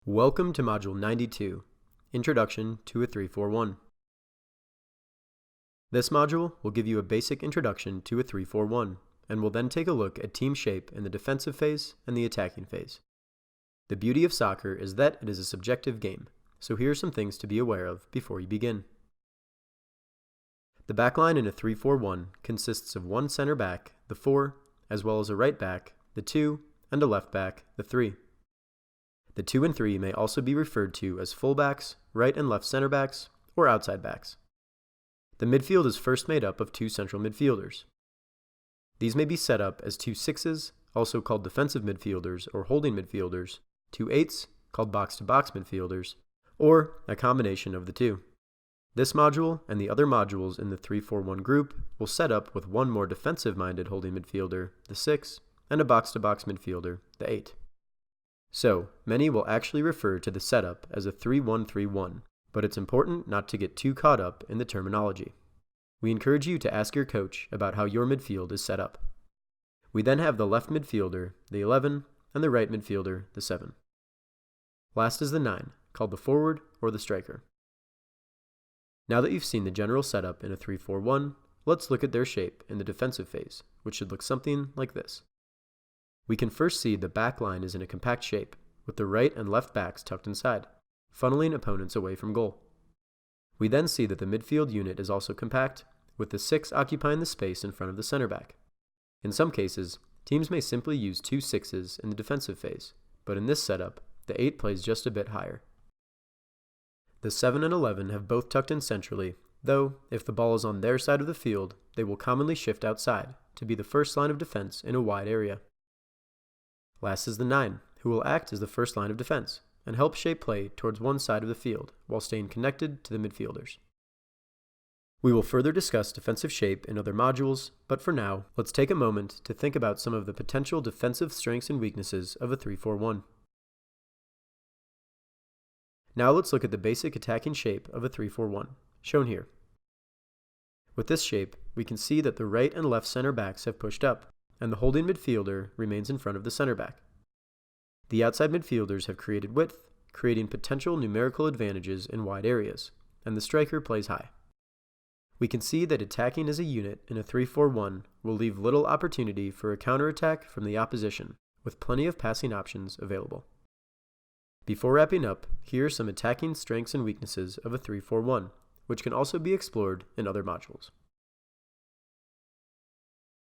Welcome to Module 92, Introduction to a 3-4-1. This module will give you a basic introduction to a 3-4-1, and will then take a look at team shape in the defensive phase and the attacking phase. The beauty of soccer is that it is a subjective game, so here are some things to be aware of before you begin. The backline in a 3-4-1 consists of one center back, the 4, as well as a right back, the 2, and a left back, the 3. The 2 and 3 may also be referred to as fullbacks, right and left center backs, or outside backs. The midfield is first made up of two central midfielders. These may be set up as two 6s, also called defensive midfielders or holding midfielders, two 8s, called box-to-box midfielders, or a combination of the two. This module and the other modules in the 3-4-1 group will set up with one more defensive-minded holding midfielder, the 6, and a box-to-box midfielder, the 8. So, many will actually refer to the setup as a 3-1-3-1, but it's important not to get too caught up in the terminology. We encourage you to ask your coach about how your midfield is set up. We then have the left midfielder, the 11, and the right midfielder, the 7. Last is the 9, called the forward or the striker. Now that you've seen the general setup in a 3-4-1, let's look at their shape in the defensive phase, which should look something like this. We can first see the back line is in a compact shape, with the right and left backs tucked inside, funneling opponents away from goal. We then see that the midfield unit is also compact, with the 6 occupying the space in front of the center back. In some cases, teams may simply use two 6s in the defensive phase, but in this setup, the 8 plays just a bit higher. The 7 and 11 have both tucked in centrally, though if the ball is on their side of the field, they will commonly shift outside to be the first line of defense in a wide area. Last is the 9, who will act as the first line of defense and help shape play towards one side of the field while staying connected to the midfielders. We will further discuss defensive shape in other modules, but for now, let's take a moment to think about some of the potential defensive strengths and weaknesses of a 3-4-1. Now let's look at the basic attacking shape of a 3-4-1, shown here. With this shape, we can see that the right and left center backs have pushed up, and the holding midfielder remains in front of the center back. The outside midfielders have created width, creating potential numerical advantages in wide areas, and the striker plays high. We can see that attacking as a unit in a 3-4-1 will leave little opportunity for a counterattack from the opposition, with plenty of passing options available. Before wrapping up, here are some attacking strengths and weaknesses of a 3-4-1, which can also be explored in other modules.